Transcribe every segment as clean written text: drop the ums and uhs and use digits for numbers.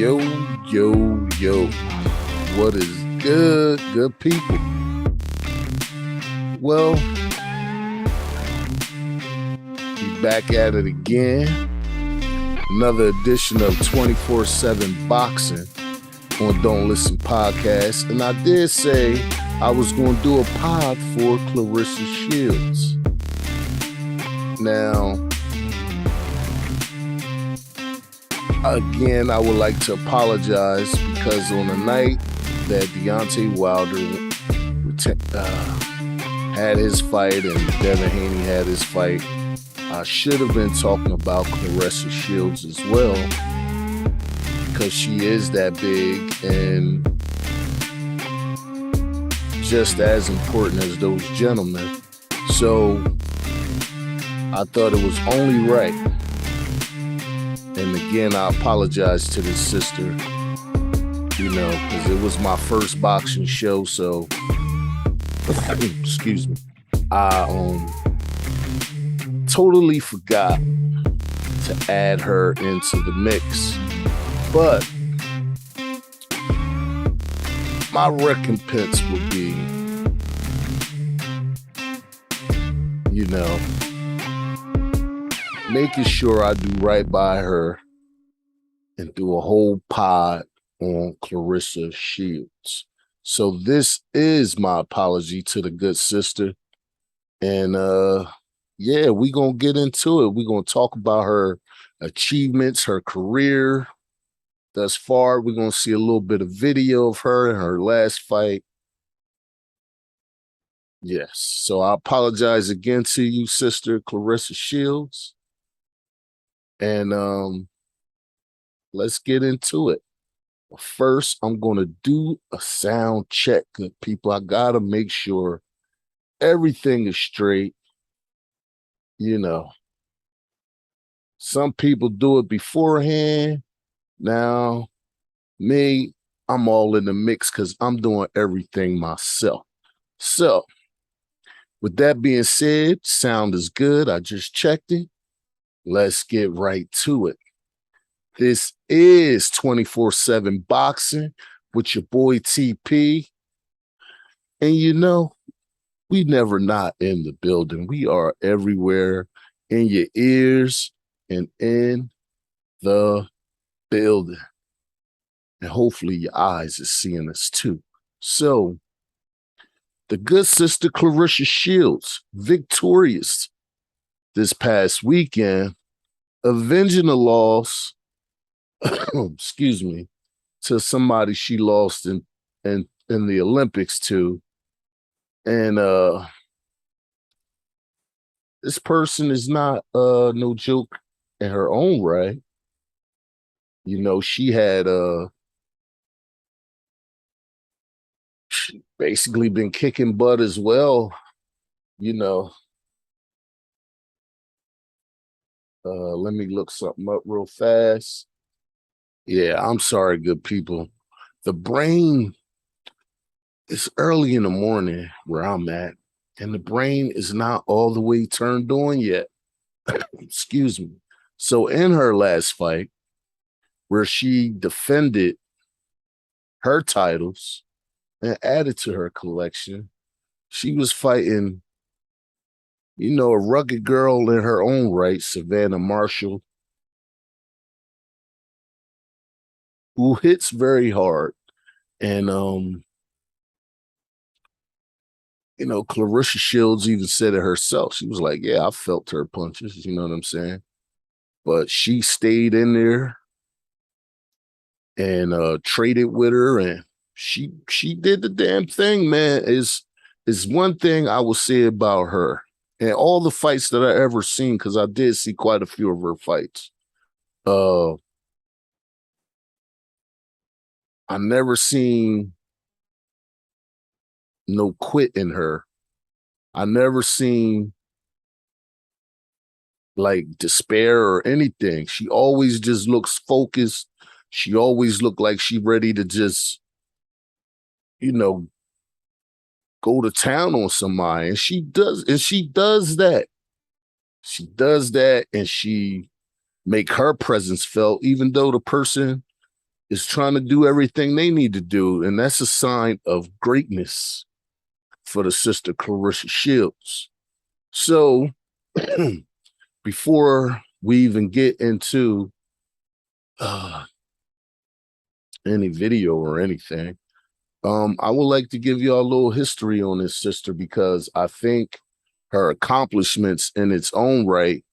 Yo, yo, yo. What is good people? Well, we back at it again. Another edition of 24/7 Boxing on Don't Listen Podcast. And I did say I was going to do a pod for Claressa Shields. Now, again, I would like to apologize because on the night that Deontay Wilder had his fight and Devin Haney had his fight, I should have been talking about Claressa Shields as well because she is that big and just as important as those gentlemen. So I thought it was only right. And again, I apologize to this sister, because it was my first boxing show. So, excuse me, I totally forgot to add her into the mix. But my recompense would be, making sure I do right by her and do a whole pod on Claressa Shields. So this is my apology to the good sister. And we're going to get into it. We're going to talk about her achievements, her career thus far. We're going to see a little bit of video of her in her last fight. Yes. So I apologize again to you, sister Claressa Shields. And let's get into it. First, I'm going to do a sound check, good people. I got to make sure everything is straight. Some people do it beforehand. Now, me, I'm all in the mix because I'm doing everything myself. So, with that being said, sound is good. I just checked it. Let's get right to it. This is 24/7 Boxing with your boy TP. And we never not in the building. We are everywhere in your ears and in the building. And hopefully your eyes are seeing us too. So, the good sister Claressa Shields, victorious this past weekend, avenging a loss, excuse me, to somebody she lost in the Olympics to. And this person is not no joke in her own right. She had basically been kicking butt as well, let me look something up real fast. Yeah, I'm sorry, good people. The brain is early in the morning where I'm at, and the brain is not all the way turned on yet. Excuse me. So in her last fight, where she defended her titles and added to her collection, she was fighting a rugged girl in her own right, Savannah Marshall, who hits very hard. And, Claressa Shields even said it herself. She was like, yeah, I felt her punches, you know what I'm saying? But she stayed in there and traded with her, and she did the damn thing, man. Is one thing I will say about her. And all the fights that I ever seen, because I did see quite a few of her fights. I never seen no quit in her. I never seen like despair or anything. She always just looks focused. She always looked like she ready to just, go to town on somebody. And she does that. She does that, and she make her presence felt, even though the person is trying to do everything they need to do, and that's a sign of greatness for the sister Claressa Shields. So before we even get into any video or anything, I would like to give y'all a little history on this sister, because I think her accomplishments in its own right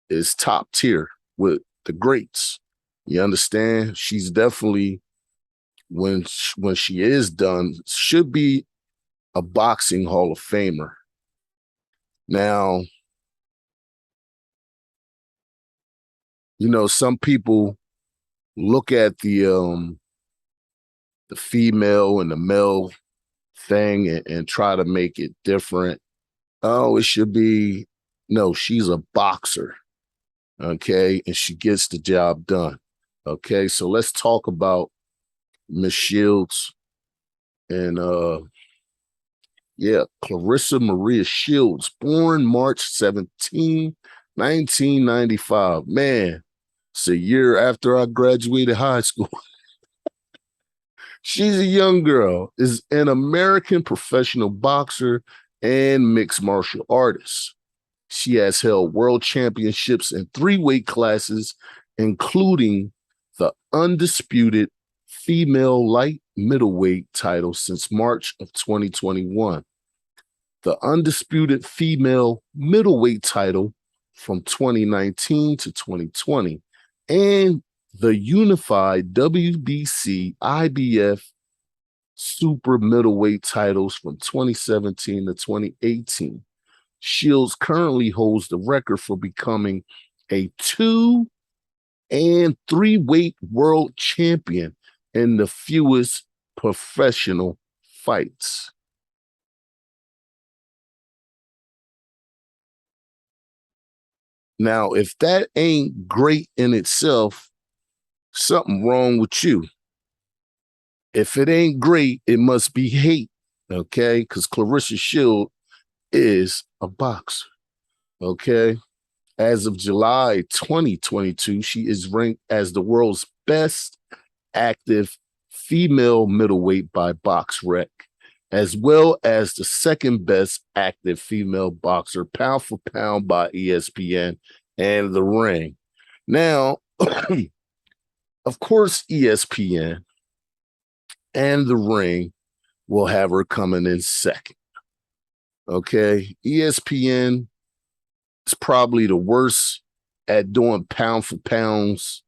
is top tier with the greats. You understand? She's definitely, when she is done, should be a boxing Hall of Famer. Now, some people look at the female and the male thing and try to make it different. Oh, it should be, no, she's a boxer. Okay, and she gets the job done. Okay, so let's talk about Miss Shields. And Claressa Maria Shields, born March 17, 1995. Man, it's a year after I graduated high school. She's a young girl, is an American professional boxer and mixed martial artist. She has held world championships in 3 weight classes, including the undisputed female light middleweight title since March of 2021, the undisputed female middleweight title from 2019 to 2020, and the unified WBC IBF super middleweight titles from 2017 to 2018. Shields currently holds the record for becoming a 2 and 3 weight world champion in the fewest professional fights. Now, if that ain't great in itself, something wrong with you. If it ain't great, it must be hate, okay? Because Claressa Shields is a boxer, okay? As of July 2022, she is ranked as the world's best active female middleweight by BoxRec, as well as the second best active female boxer pound for pound by ESPN and The Ring. Now, of course, ESPN and The Ring will have her coming in second. Okay, ESPN is probably the worst at doing pound for pounds,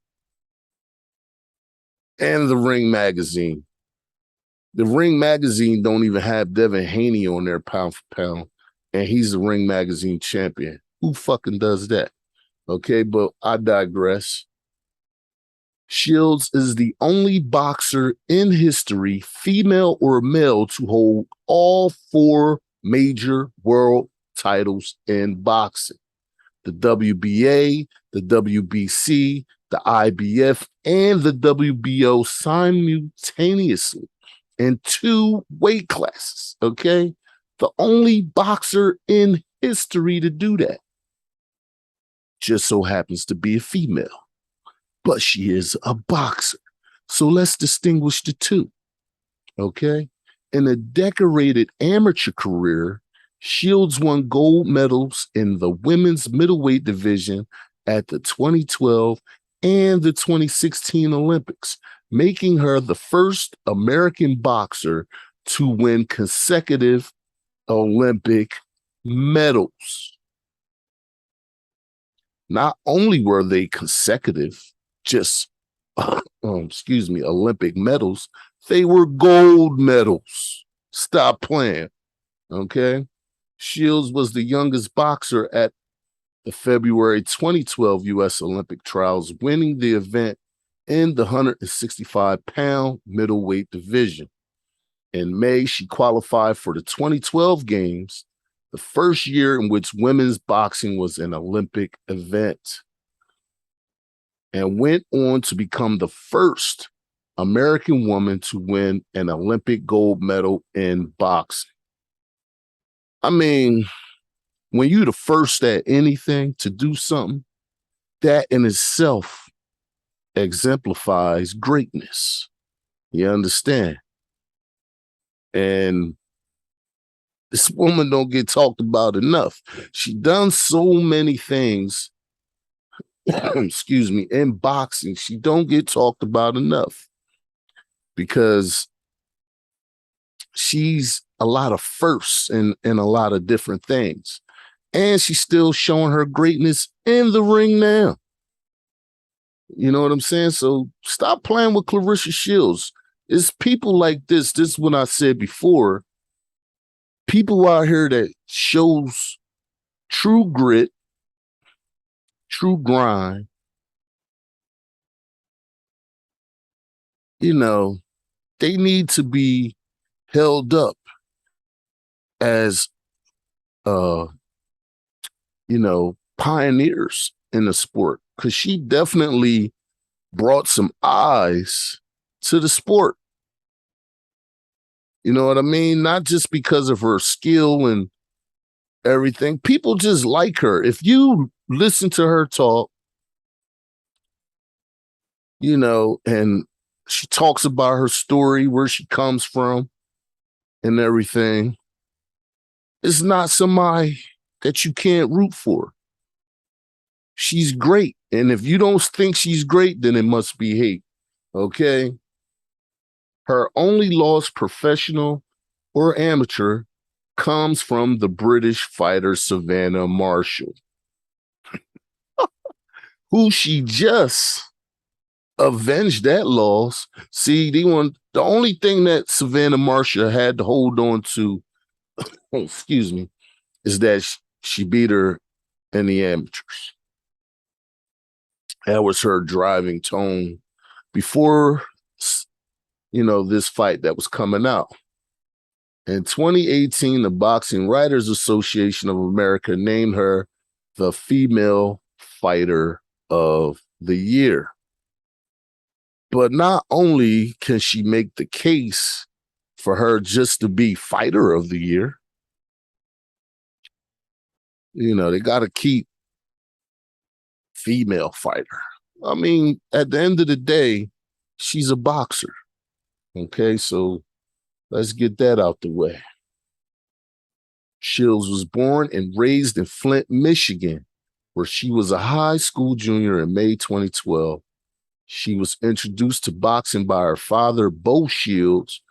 and The Ring magazine. The Ring magazine don't even have Devin Haney on their pound for pound, and he's the Ring magazine champion. Who fucking does that? Okay, but I digress. Shields is the only boxer in history, female or male, to hold all 4 major world titles in boxing: the WBA, the WBC, the IBF, and the WBO simultaneously in 2 weight classes, okay? The only boxer in history to do that. Just so happens to be a female, but she is a boxer. So let's distinguish the two, okay? In a decorated amateur career, Shields won gold medals in the women's middleweight division at the 2012 and the 2016 Olympics, making her the first American boxer to win consecutive Olympic medals. Not only were they consecutive, just, Olympic medals, they were gold medals. Stop playing, okay? Shields was the youngest boxer at the February 2012 U.S. Olympic trials, winning the event in the 165-pound middleweight division. In May, she qualified for the 2012 Games, the first year in which women's boxing was an Olympic event, and went on to become the first American woman to win an Olympic gold medal in boxing. I mean, when you're the first at anything to do something, that in itself exemplifies greatness. You understand? And this woman don't get talked about enough. She done so many things, excuse me, in boxing. She don't get talked about enough because she's a lot of firsts in a lot of different things. And she's still showing her greatness in the ring now. You know what I'm saying? So stop playing with Claressa Shields. It's people like this. This is what I said before. People out here that shows true grit, true grind. You know, they need to be held up as pioneers in the sport, because she definitely brought some eyes to the sport. You know what I mean? Not just because of her skill and everything. People just like her. If you listen to her talk, and she talks about her story, where she comes from and everything, it's not somebody that you can't root for. She's great. And if you don't think she's great, then it must be hate. Okay? Her only loss, professional or amateur, comes from the British fighter Savannah Marshall, who she just avenged that loss. See, the only thing that Savannah Marshall had to hold on to, excuse me, is that she beat her in the amateurs. That was her driving tone before, this fight that was coming out. In 2018, the Boxing Writers Association of America named her the Female Fighter of the Year. But not only can she make the case for her just to be Fighter of the Year, they got to keep female fighter. I mean, at the end of the day, she's a boxer. Okay, so let's get that out the way. Shields was born and raised in Flint, Michigan, where she was a high school junior in May 2012. She was introduced to boxing by her father, Bo Shields,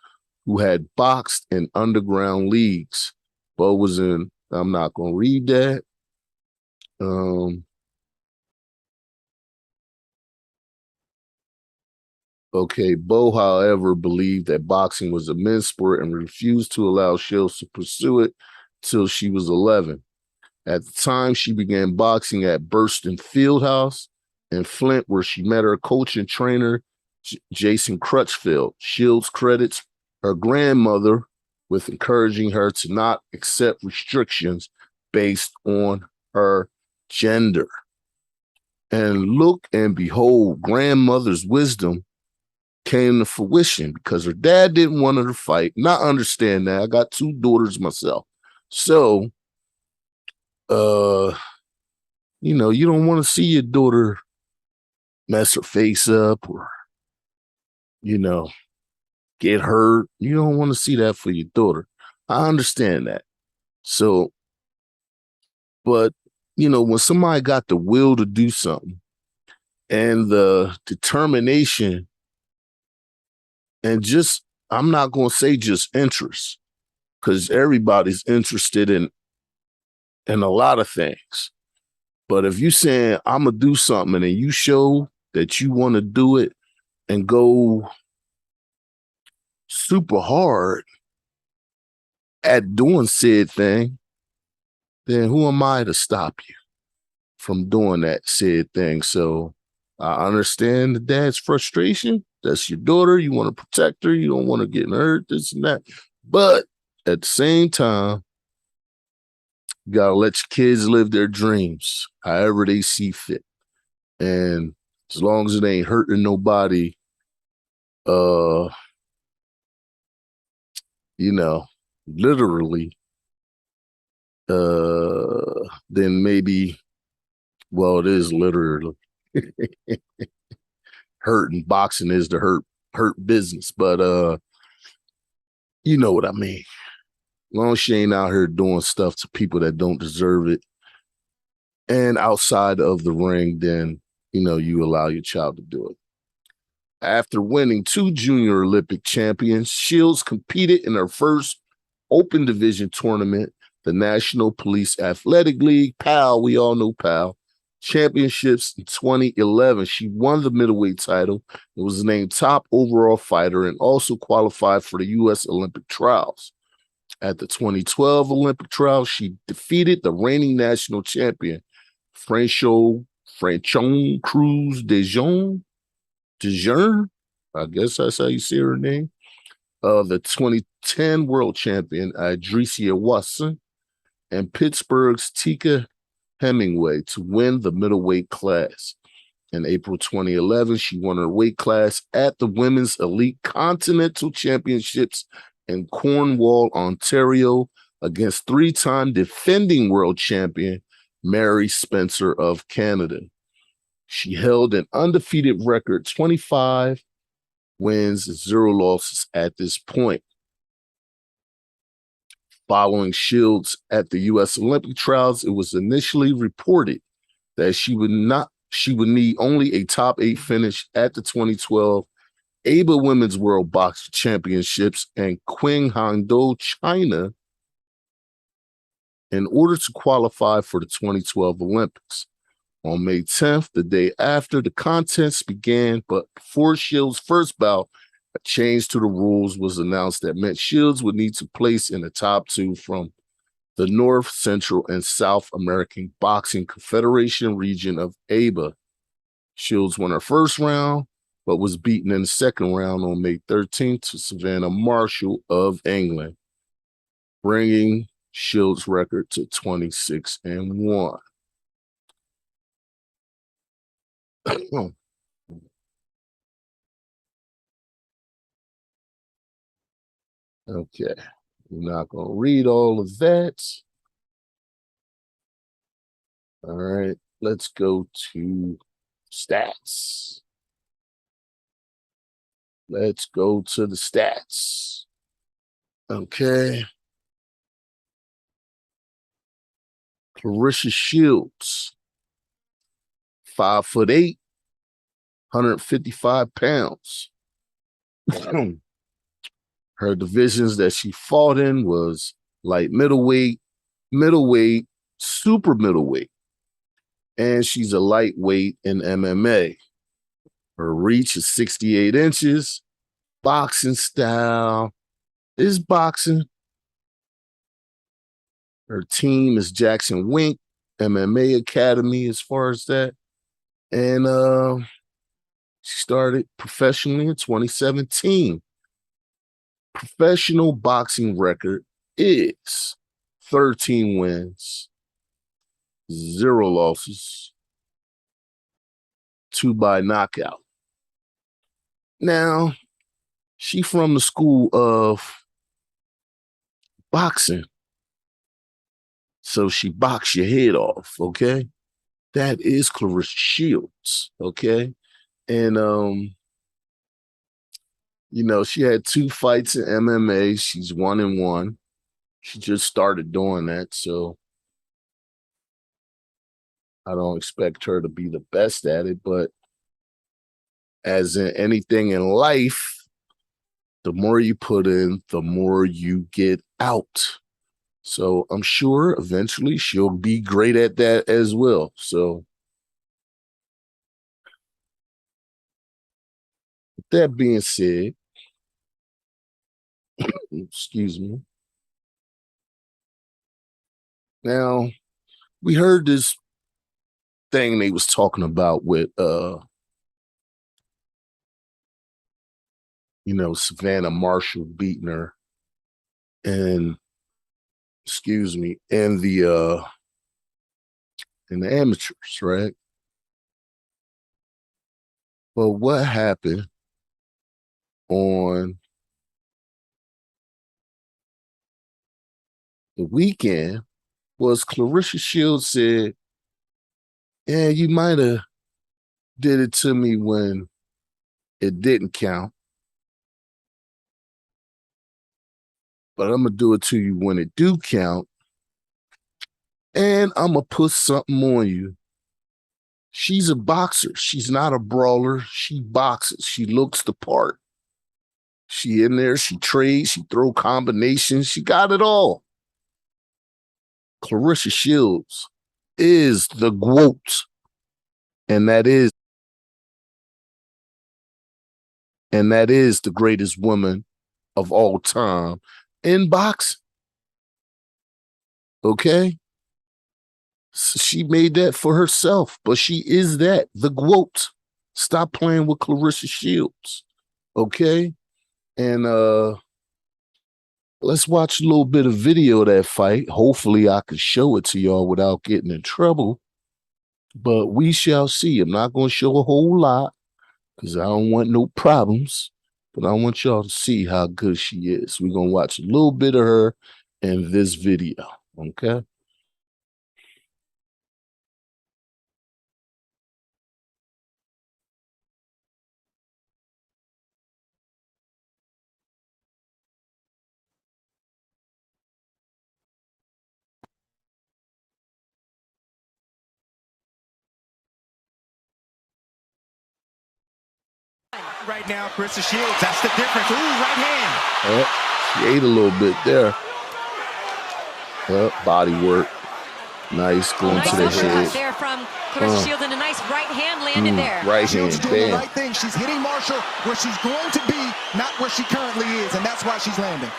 who had boxed in underground leagues. Bo was in, I'm not going to read that. Okay, Bo, however, believed that boxing was a men's sport and refused to allow Shields to pursue it till she was 11. At the time, she began boxing at Burston Fieldhouse in Flint, where she met her coach and trainer, Jason Crutchfield. Shields credits her grandmother with encouraging her to not accept restrictions based on her gender. And look and behold, grandmother's wisdom came to fruition because her dad didn't want her to fight. Not understand that. I got 2 daughters myself. So, you don't want to see your daughter mess her face up or, get hurt. You don't want to see that for your daughter. I understand that. So, but, when somebody got the will to do something and the determination and just, I'm not going to say just interest, because everybody's interested in a lot of things. But if you saying, I'm going to do something and you show that you want to do it and go super hard at doing said thing, then who am I to stop you from doing that said thing? So I understand the dad's frustration. That's your daughter. You want to protect her. You don't want to get hurt, this and that. But at the same time, you got to let your kids live their dreams however they see fit. And as long as it ain't hurting nobody, literally, then maybe, well, it is literally. hurt, and boxing is the hurt business. But you know what I mean. As long as she ain't out here doing stuff to people that don't deserve it, and outside of the ring, then you allow your child to do it. After winning 2 Junior Olympic champions, Shields competed in her first open division tournament, the National Police Athletic League, PAL, we all know PAL, championships in 2011. She won the middleweight title and was named top overall fighter and also qualified for the U.S. Olympic trials. At the 2012 Olympic trials, she defeated the reigning national champion, Franchon Cruz Dejean, I guess that's how you say her name, the 2010 world champion, Adricia Watson, and Pittsburgh's Tika Hemingway to win the middleweight class. In April 2011, she won her weight class at the Women's Elite Continental Championships in Cornwall, Ontario, against 3-time defending world champion Mary Spencer of Canada. She held an undefeated record, 25 wins, 0 losses at this point. Following Shields at the U.S. Olympic trials, it was initially reported that she would need only a top 8 finish at the 2012 ABA Women's World Boxing Championships in Qinghangdou, China, in order to qualify for the 2012 Olympics. On May 10th, the day after the contests began, but before Shields' first bout, a change to the rules was announced that meant Shields would need to place in the top 2 from the North, Central, and South American Boxing Confederation region of ABA. Shields won her first round, but was beaten in the second round on May 13th to Savannah Marshall of England, bringing Shields' record to 26-1. Okay, we're not going to read all of that. All right, let's go to stats. Let's go to the stats. Okay. Claressa Shields, 5'8", 155 pounds. Her divisions that she fought in was light middleweight, middleweight, super middleweight, and she's a lightweight in MMA. Her reach is 68 inches. Boxing style is boxing. Her team is Jackson Wink, MMA Academy as far as that. And she started professionally in 2017. Professional boxing record is 13 wins, 0 losses, 2 by knockout. Now, she from the school of boxing. So she boxed your head off, okay? That is Claressa Shields, okay? And she had 2 fights in MMA. She's 1-1. She just started doing that, so I don't expect her to be the best at it, but as in anything in life, the more you put in, the more you get out. So I'm sure eventually she'll be great at that as well. So with that being said, excuse me. Now, we heard this thing they was talking about with Savannah Marshall beating her and in the amateurs, right? But what happened on the weekend was Claressa Shields said, yeah, you might have did it to me when It didn't count. But I'm going to do it to you when it do count. And I'm going to put something on you. She's a boxer. She's not a brawler. She boxes. She looks the part. She in there. She trades. She throw combinations. She got it all. Claressa Shields is the Gwoat. And that is the greatest woman of all time in boxing. Okay? So she made that for herself, but she is that, the Gwoat. Stop playing with Claressa Shields. Okay? And let's watch a little bit of video of that fight. Hopefully I can show it to y'all without getting in trouble. But we shall see. I'm not going to show a whole lot because I don't want no problems. But I want y'all to see how good she is. We're going to watch a little bit of her in this video. Okay? Right now, Claressa Shields, that's the difference. Ooh, right hand. She ate a little bit there. Body work. Nice, going to the head. There from Claressa Shields, and a nice right hand landed there. Right Shields hand, doing the right thing. She's hitting Marshall where she's going to be, not where she currently is, and that's why she's landing.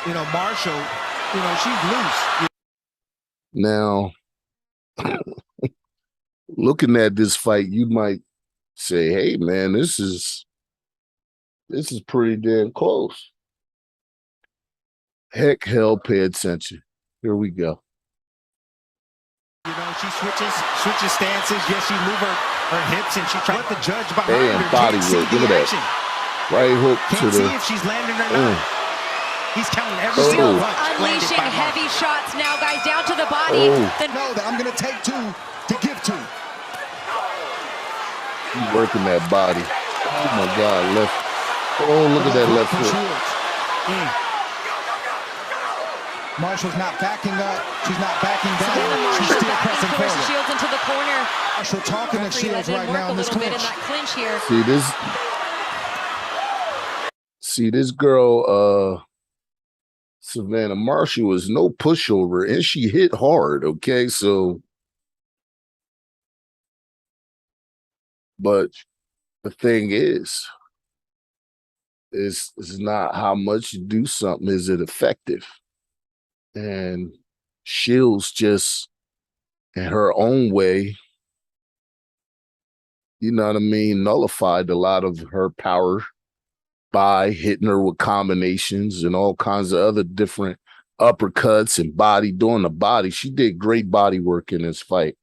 You know, Marshall, she's loose. Now, looking at this fight, you might say, hey, man, this is pretty damn close. Heck, hell, pay attention. Here we go. She switches stances. Yes, she moves her hips, and she tried to judge behind her. Body work. Look at that. Right hook to the. See if she's landing or not. He's counting every single punch. Unleashing heavy shots now, guys, down to the body. Know that I'm going to take two to give two. He's working that body. Oh my God, left. Oh, look at that left foot. Marshall's not backing up. She's not backing down. She's still pressing forward. Shields into the corner. Marshall talking to Shields right now in this clinch. Here. See this girl, Savannah Marshall is no pushover, and she hit hard. Okay, so, but the thing is not how much you do something, is it effective? And Shields just, in her own way, you know what I mean, nullified a lot of her power by hitting her with combinations and all kinds of other different uppercuts and doing the body. She did great body work in this fight.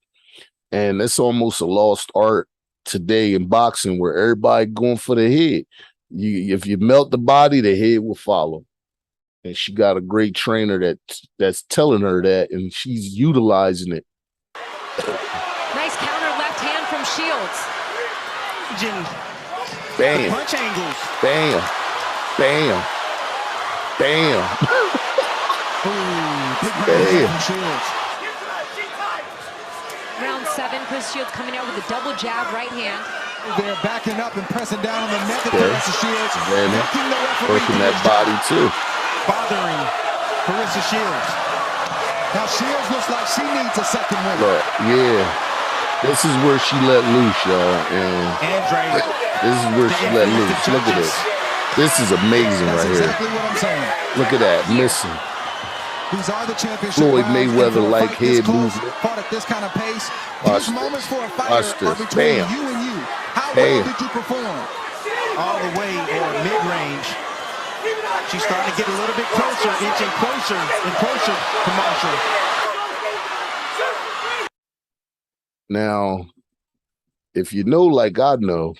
And it's almost a lost art today in boxing where everybody going for the head. If you melt the body, the head will follow. And she got a great trainer that's telling her that, and she's utilizing it. Nice counter left hand from Shields. Bam. Punch angles. Bam. Bam. Bam. Bam. Shields. Round 7, Claressa Shields coming out with a double jab right hand. They're backing up and pressing down on the neck of Claressa Shields. Working that body too. Bothering Claressa Shields. Now Shields looks like she needs a second win. Look, yeah. This is where she let loose, y'all. And this is where she let loose. Look at this. This is amazing. That's right here. Exactly what I'm saying. Look at that, missing. These are the championship Floyd Mayweather like head movement. Fought at this kind of pace. Watch These moments for a fighter Watch are this. between Bam. you and you. How Bam. well did you perform? All the way or mid-range. She's starting to get a little bit closer, inching closer and closer to Marshall. Now, if you know like I know,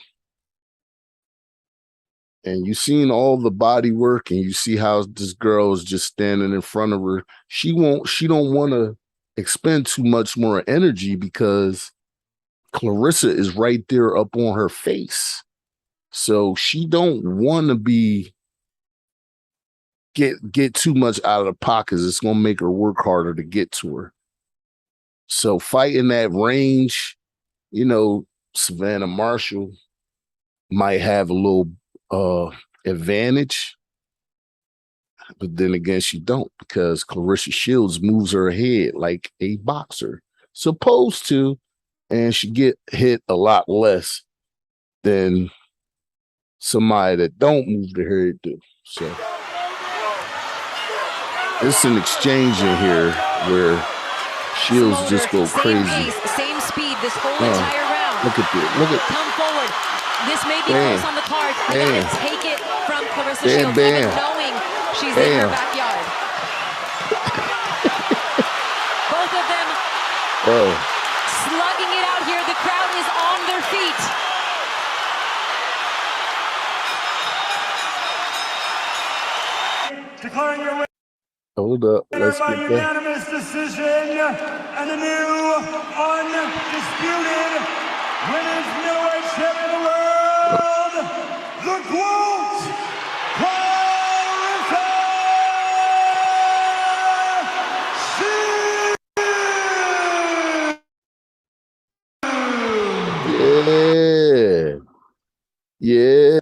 and you seen all the body work and you see how this girl is just standing in front of her, she don't want to expend too much more energy because Claressa is right there up on her face. So she don't want to get too much out of the pockets. It's gonna make her work harder to get to her. So fighting that range, you know, Savannah Marshall might have a little advantage, but then again, she don't, because Claressa Shields moves her head like a boxer supposed to, and she get hit a lot less than somebody that don't move their head do. So it's an exchange in here where Shields just go crazy. Same pace, same speed this whole entire round. Look at this. Look at. Come forward. This may be close on the cards. I gotta take it from Claressa Shields, even knowing she's in her backyard. Both of them slugging it out here. The crowd is on their feet. Declaring your winner. Hold up. Let's by get that. unanimous decision and the new undisputed women's middleweight champion of the world, the Gwoat, Claressa Shields. Yeah.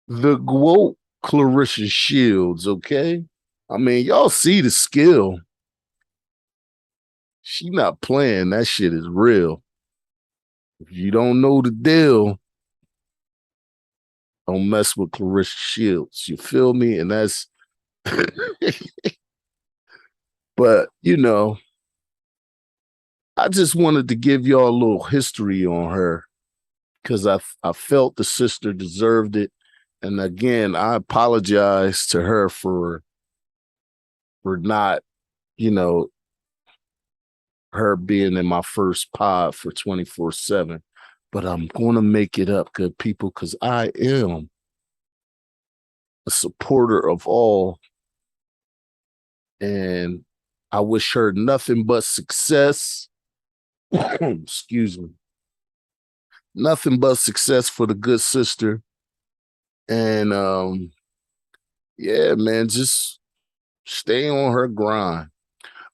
The Gwoat, Claressa Shields, okay? I mean, y'all see the skill. She not playing. That shit is real. If you don't know the deal, don't mess with Claressa Shields. You feel me? And that's but you know, I just wanted to give y'all a little history on her, because I felt the sister deserved it. And again, I apologize to her for not, you know, her being in my first pod for 24/7. But I'm going to make it up, good people, because I am a supporter of all. And I wish her nothing but success. Excuse me. Nothing but success for the good sister. And yeah, man, just stay on her grind.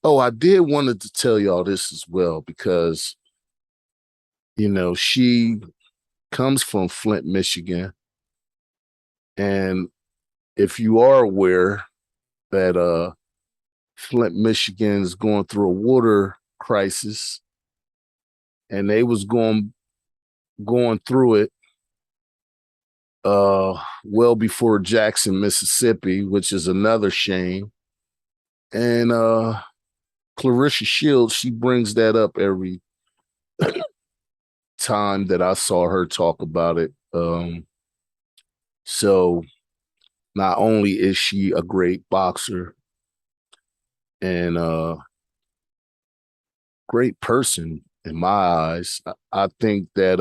Oh, I did wanted to tell y'all this as well, because you know, she comes from Flint, Michigan. And if you are aware that Flint, Michigan is going through a water crisis, and they was going through it well before Jackson, Mississippi, which is another shame. And Claressa Shields, she brings that up every time that I saw her talk about it. So not only is she a great boxer and great person in my eyes, I think that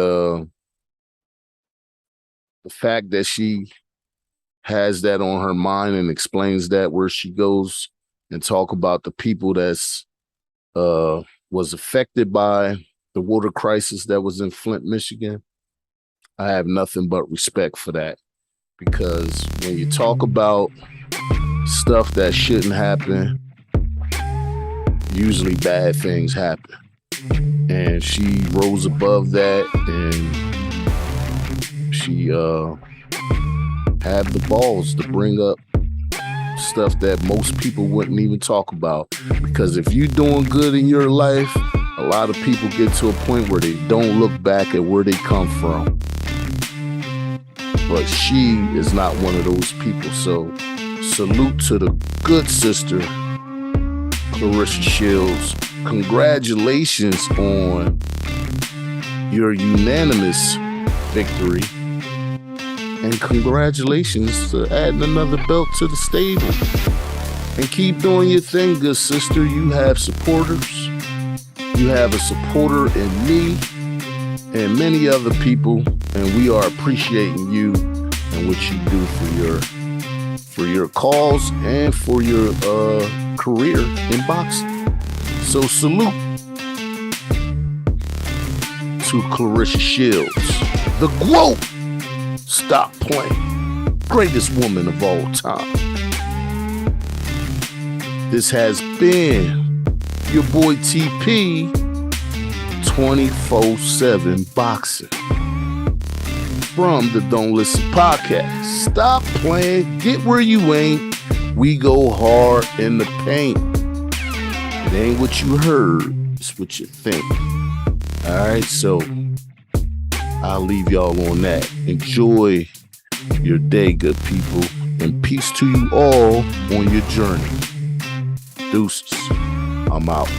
the fact that she has that on her mind and explains that where she goes and talk about the people that's was affected by the water crisis that was in Flint, Michigan, I have nothing but respect for that. Because when you talk about stuff that shouldn't happen, usually bad things happen. And she rose above that, and she had the balls to bring up stuff that most people wouldn't even talk about. Because if you're doing good in your life, a lot of people get to a point where they don't look back at where they come from. But she is not one of those people. So salute to the good sister, Claressa Shields. Congratulations on your unanimous victory. And congratulations to adding another belt to the stable. And keep doing your thing, good sister. You have supporters. You have a supporter in me and many other people. And we are appreciating you and what you do for your cause and for your career in boxing. So salute to Claressa Shields, the Gwoat. Stop playing. Greatest woman of all time. This has been your boy TP, 24/7 boxing. From the Don't Listen podcast. Stop playing. Get where you ain't. We go hard in the paint. It ain't what you heard. It's what you think. All right, so I'll leave y'all on that. Enjoy your day, good people. And peace to you all on your journey. Deuces. I'm out.